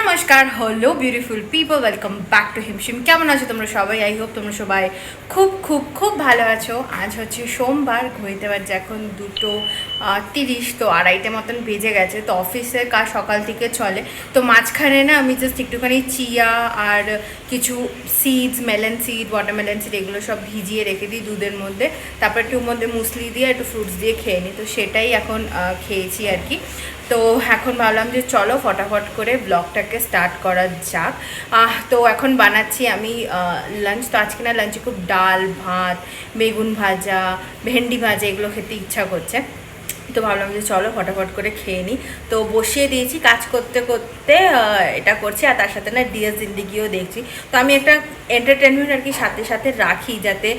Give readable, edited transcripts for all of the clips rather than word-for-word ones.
নমস্কার, hello beautiful people, welcome back to হিমশিম। কেমন আছো তোমরা সবাই? আই হোপ তোমরা সবাই খুব খুব খুব ভালো আছো। আজ হচ্ছে সোমবার, ঘড়িতে বাজছে এখন 2:30, তো 2:30 মতন বেজে গেছে। তো অফিসের কাজ সকাল থেকে চলে, তো মাঝখানে না আমি জাস্ট একটুখানি চিয়া আর কিছু seeds, melon seed, watermelon seed এগুলো সব ভিজিয়ে রেখে দিই দুধের মধ্যে, তারপর একটু মধ্যে মুসলি দিয়ে একটু ফ্রুটস দিয়ে খেয়ে নিই। তো সেটাই এখন খেয়েছি আর কি। তো এখন ভাবলাম যে চলো ফটাফট করে ব্লগটাকে স্টার্ট করা যাক। তো এখন বানাচ্ছি আমি লাঞ্চ। তো আজকে না লাঞ্চে খুব ডাল ভাত, বেগুন ভাজা, ভেন্ডি ভাজা এগুলো খেতে ইচ্ছা করছে। তো ভাবলাম যে চলো ফটাফট করে খেয়ে নিই। তো বসিয়ে দিয়েছি, কাজ করতে করতে এটা করছি, আর তার সাথে না ডিয়ার জিন্দিগিও দেখছি। তো আমি একটা এন্টারটেনমেন্ট আর কি সাথে সাথে রাখি, যাতে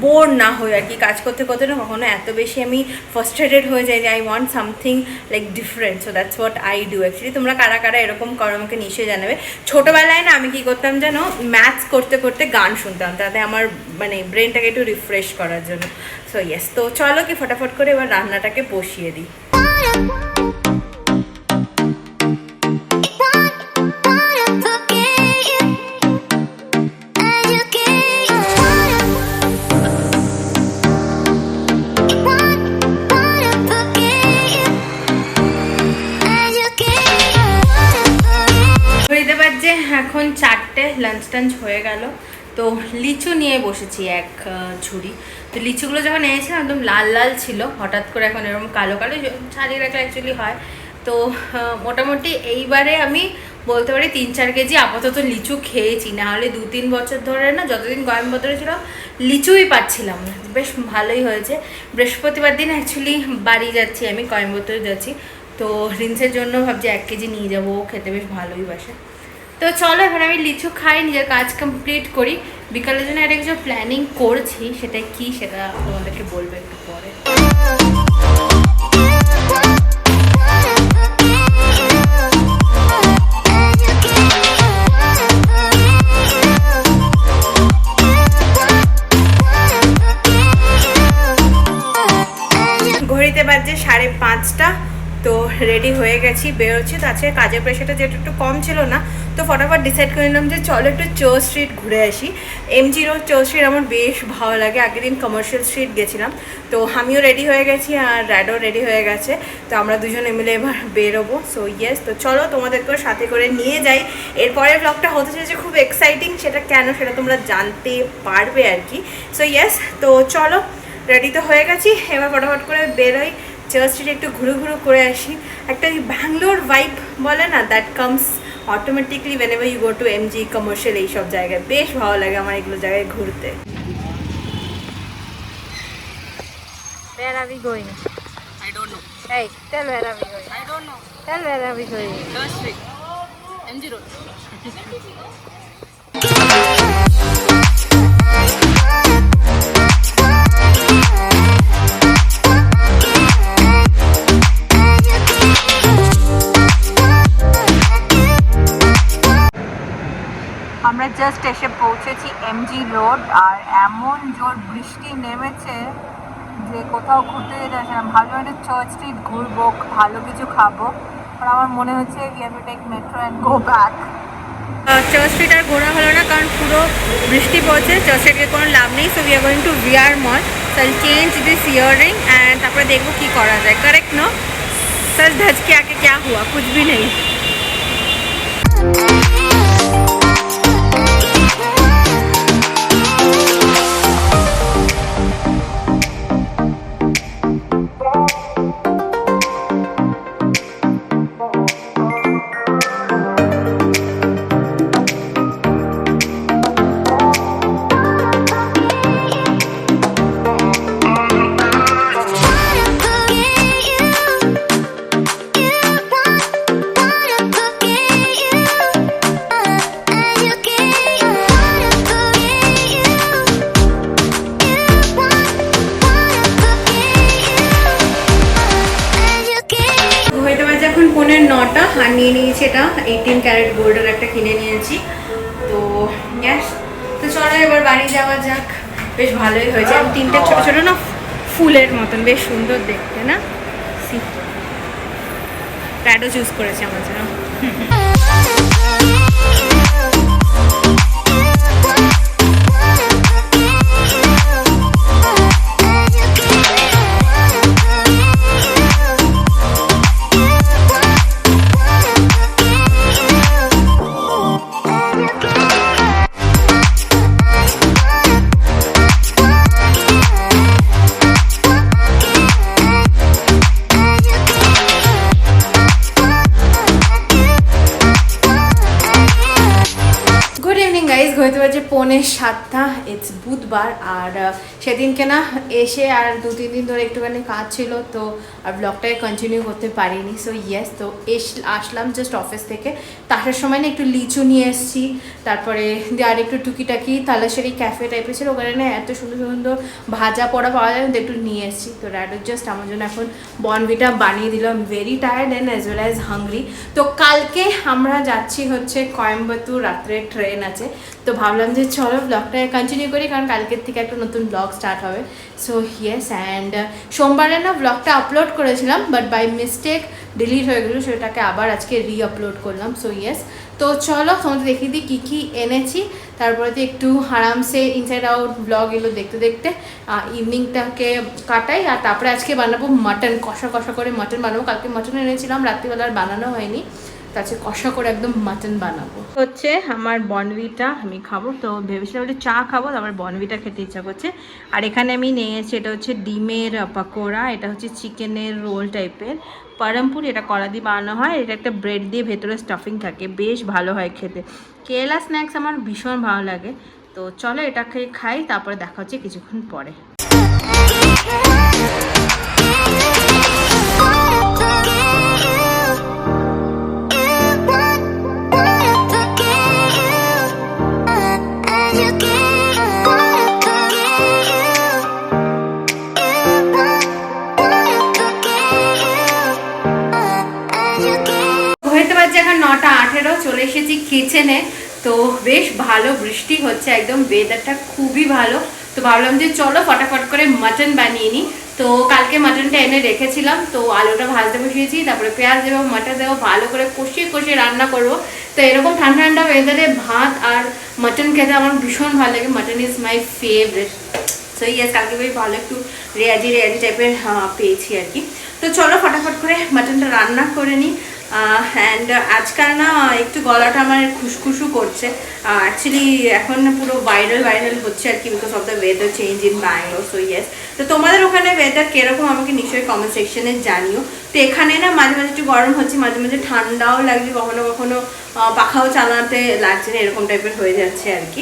বোর না হই আর কি। কাজ করতে করতে না কখনো এত বেশি আমি ফ্রাস্ট্রেটেড হয়ে যাই যে I want something like different. So that's what I do actually. তোমরা কারা কারা এরকম করো আমাকে নিশ্চয়ই জানাবে। ছোটোবেলায় না আমি কী করতাম যেন, ম্যাথস করতে করতে গান শুনতাম, তাতে আমার মানে ব্রেনটাকে একটু রিফ্রেশ করার জন্য। সো ইয়েস, তো চলো কি ফটাফট করে এবার রান্নাটাকে বসিয়ে দিই। এখন 4টে, লাঞ্চ টাঞ্চ হয়ে গেল। তো লিচু নিয়ে বসেছি এক ঝুড়ি। তো লিচুগুলো যখন এনেছিলাম একদম লাল লাল ছিল, হঠাৎ করে এখন এরকম কালো কালো ছাড়িয়ে রাখলে অ্যাকচুয়ালি হয়। তো মোটামুটি এইবারে আমি বলতে পারি 3-4 কেজি আপাতত লিচু খেয়েছি। না হলে 2-3 বছর ধরে না, যতদিন কোয়েম্বাটোরে ছিলাম লিচুই পাচ্ছিলাম না। বেশ ভালোই হয়েছে। বৃহস্পতিবার দিন অ্যাকচুয়ালি বাড়ি যাচ্ছি, আমি কোয়েম্বাটোরে যাচ্ছি। তো রিন্সের জন্য ভাবছি 1 কেজি নিয়ে যাবো, খেতে বেশ ভালোই বাসে। তো চলো এখন আমি লিচু খাই, নিজের কাজ কমপ্লিট করি। বিকালের জন্য একটা কিছু প্ল্যানিং করছি, সেটা কি সেটা তোমাদেরকে বলবো একটু পরে। ঘড়িতে বাজছে 5:30। তো রেডি হয়ে গেছি, বেরোচ্ছি। তো আজকে কাজের প্রেশারটা যেটা একটু কম ছিল না, তো ফটাফট ডিসাইড করে নিলাম যে চলো একটু চার্চ স্ট্রিট ঘুরে আসি। এমজি রোড চার্চ স্ট্রিট আমার বেশ ভালো লাগে। আগের দিন কমার্শিয়াল স্ট্রিট গেছিলাম। তো আমিও রেডি হয়ে গেছি আর র্যাডও রেডি হয়ে গেছে। তো আমরা দুজনে মিলে এবার বেরোবো। সো ইয়েস, তো চলো তোমাদেরকেও সাথে করে নিয়ে যাই। এরপরের ব্লগটা হতে চলেছে খুব এক্সাইটিং। সেটা কেন সেটা তোমরা জানতে পারবে আর কি। সো ইয়েস, তো চলো রেডি তো হয়ে গেছি, এবার ফটাফট করে বেরোই, চার্চ স্ট্রিট একটু ঘুরু ঘুরু করে আসি। একটা ব্যাঙ্গালোর ভাইব বলে না, that comes automatically whenever you go to MG commercial, এইসব জায়গায় বেশ ভালো লাগে আমার এগুলো জায়গায় ঘুরতে। Where are we going? I don't know. Hey, tell where are we going? I don't know. Tell where are we going? Church Street. MG Road. আমরা জাস্ট এসে পৌঁছেছি এমজি রোড, আর এমন জোর বৃষ্টি নেমেছে যে কোথাও ঘুরতে যেতে আসে না। ভাবলাম একটা চার্চ স্ট্রিট ঘুরবো, ভালো কিছু খাবো, আর আমার মনে হচ্ছে we have to take metro and go back. Church street আর ঘোরা হলো না, কারণ পুরো বৃষ্টি পড়ছে। চার্চ স্ট্রিটে কোনো লাভ নেই। So we are going to VR mall. So I change this earring and তারপরে দেখবো কী করা যায়। Correct no? सच धज के आके क्या हुआ? कुछ भी नहीं। এখন 9:15 আর নিয়ে নিয়েছি এটা 18 ক্যারেট গোল্ডের একটা কিনে নিয়েছি। তো গ্যাস, তো চলো এবার বাড়ি যাওয়া যাক। বেশ ভালোই হয়েছে, 3টে ছোটো ছোটো না ফুলের মতন, বেশ সুন্দর দেখতে না। সি প্যাডও চুজ করেছে আমার জন্য। গাইজ ঘড়িতে বাজে 6:45, ইটস বুধবার। আর সেদিনকে না এসে আর 2-3 দিন ধরে একটুখানি কাজ ছিল, তো আর ব্লগটাকে কন্টিনিউ করতে পারিনি। সো ইয়েস, তো আসলাম জাস্ট অফিস থেকে। তো আসার সময় না একটু লিচু নিয়ে এসেছি, তারপরে আর একটু টুকিটাকি তালাশেরি ক্যাফে টাইপের ছিল, ওখানে না এত সুন্দর সুন্দর ভাজা পড়া পাওয়া যায়, তো একটু নিয়ে এসেছি। তো র্যাডো জাস্ট আমার জন্য এখন বর্নভিটা বানিয়ে দিলাম। Very tired and as well as hungry. তো কালকে আমরা যাচ্ছি হচ্ছে কোয়েম্বাটুর, রাত্রে ট্রেন আছে। তো ভাবলাম যে চলো ব্লগটা কন্টিনিউ করি, কারণ কালকের থেকে একটা নতুন ব্লগ স্টার্ট হবে। সো ইয়েস, অ্যান্ড সোমবারে না ব্লগটা আপলোড করেছিলাম, বাট বাই মিস্টেক ডিলিট হয়ে গেলো, সেটাকে আবার আজকে আপলোড করলাম। সো ইয়েস, তো চলো তোমাদের দেখিয়ে দিই কী কী এনেছি, তারপরে তো একটু আরামসে ইনসাইড আউট ব্লগ এগুলো দেখতে দেখতে ইভিনিংটাকে কাটাই। আর তারপরে আজকে বানাবো মাটন, কষা কষা করে মাটন বানাবো। কালকে মাটন এনেছিলাম, রাত্রিবেলা আর বানানো হয়নি, তাছাড়া কষা করে একদম মাটন বানাবো। হচ্ছে আমার বনভিটা আমি খাবো, তো ভেবেছিলাম একটু চা খাবো, তারপর বনভিটা খেতে ইচ্ছা করছে। আর এখানে আমি নিয়েছি, এটা হচ্ছে ডিমের পাকোড়া, এটা হচ্ছে চিকেনের রোল টাইপের পারমপুরি, এটা কলা দিয়ে বানানো হয়। এটা একটা ব্রেড দিয়ে ভেতরে স্টাফিং থাকে, বেশ ভালো হয় খেতে। কেরালা স্ন্যাক্স আমার ভীষণ ভালো লাগে। তো চলো এটাকে খাই, তারপরে দেখা হচ্ছে কিছুক্ষণ পরে। হইতে পারছে এখন 9:18, চলে এসেছি কিচেনে। তো বেশ ভালো বৃষ্টি হচ্ছে, একদম ওয়েদারটা খুবই ভালো। তো ভাবলাম যে চলো ফটাফট করে মাটন বানিয়ে নিই। তো কালকে মাটনটা এনে রেখেছিলাম, তো আলুটা ভাজতে বসিয়েছি, তারপরে পেঁয়াজ দেবো, মাটন দেবো, ভালো করে কষিয়ে কষিয়ে রান্না করব। তো এরকম ঠান্ডা ঠান্ডা ওয়েদারে ভাত আর মাটন খেতে আমার ভীষণ ভালো লাগে। Mutton is my favourite. So yes, কালকে বেশ ভালো একটু রেয়াজি টাইপের পেয়েছি আর কি। তো চলো ফটাফট করে মাটনটা রান্না করে নিই। অ্যান্ড আজকাল না একটু গলাটা আমার খুশখুশু করছে, অ্যাকচুয়ালি এখন পুরো ভাইরাল হচ্ছে আর কি, because of the weather change in Bangalore. So yes, তো তোমাদের ওখানে ওয়েদার কীরকম আমাকে নিশ্চয়ই কমেন্ট সেকশনে জানিও। তো এখানে না মাঝে মাঝে একটু গরম হচ্ছে, মাঝে মাঝে ঠান্ডাও লাগছে, কখনো কখনো পাখাও চালাতে লাগছে না, এরকম টাইপের হয়ে যাচ্ছে আর কি।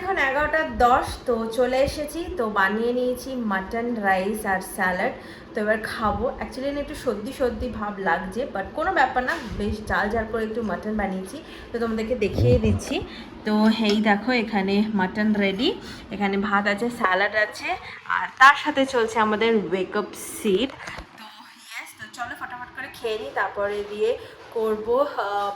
এখন 11:10, তো চলে এসেছি। তো বানিয়ে নিয়েছি মাটন, রাইস আর স্যালাড। তো এবার খাবো। অ্যাকচুয়ালি একটু সর্দি ভাব লাগছে, বাট কোনো ব্যাপার না, বেশ ঝাল করে একটু মাটন বানিয়েছি। তো তোমাদেরকে দেখিয়ে দিচ্ছি। তো এই দেখো, এখানে মাটন রেডি, এখানে ভাত আছে, স্যালাড আছে, আর তার সাথে চলছে আমাদের ওয়েক আপ সিড। তো ইয়েস, তো চলো ফটাফট করে খেয়ে নিই, তারপরে দিয়ে করবো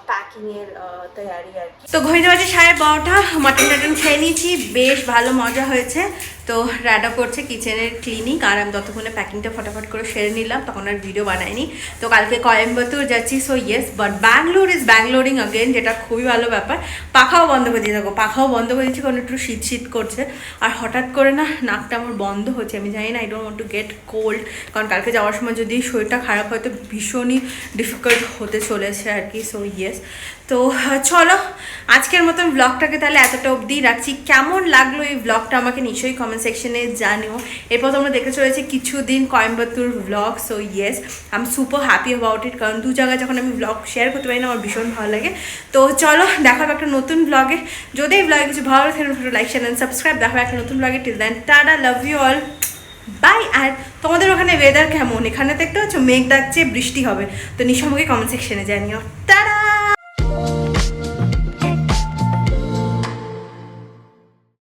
প্যাকিংয়ের তৈয়ারি আর কি। তো ঘড়িতে বাজে 12:30, মাটন খেয়ে নিয়েছি, বেশ ভালো মজা হয়েছে। তো রাডা করছে কিচেনের ক্লিনিং, আর আমি ততক্ষণে প্যাকিংটা ফটাফট করে সেরে নিলাম, তখন আর ভিডিও বানাইনি। তো কালকে কোয়েম্বাটুর যাচ্ছি। So yes, but Bangalore is Bangaloring again, যেটা খুবই ভালো ব্যাপার। পাখাও বন্ধ করে দিয়ে থাকো, পাখাও বন্ধ করে দিচ্ছি, কারণ একটু শীত করছে। আর হঠাৎ করে না নাকটা আমার বন্ধ হচ্ছে, আমি জানি না, I don't want to get cold, কারণ কালকে যাওয়ার সময় যদি শরীরটা খারাপ হয় তো ভীষণই ডিফিকাল্ট হতে চলেছে আর কি। সো ইয়েস, তো চলো আজকের মতন ব্লগটাকে তাহলে এতটা অবধি রাখছি। কেমন লাগলো এই ব্লগটা আমাকে নিশ্চয়ই কমেন্ট সেকশনে জানিও। এরপর তোমরা দেখতে চলেছে কিছুদিন Coimbatore blog. So yes, I am super happy about it, কারণ দু জায়গায় যখন আমি ব্লগ শেয়ার করতে পারি না, আমার ভীষণ ভালো লাগে। তো চলো দেখা হবে একটা নতুন ব্লগে। যদি এই ব্লগে কিছু ভালো লাগে লাইক শেয়ার অ্যান্ড সাবস্ক্রাইব। দেখা হবে একটা নতুন ব্লগে। Till then tata, love you all, bye. আর তোমাদের ওখানে ওয়েদার কেমন? এখানে দেখতে পাচ্ছ মেঘ ডাকছে, বৃষ্টি হবে, তো নিঃসম্মুখে কমেন্ট সেকশনে জানিও। টাটা।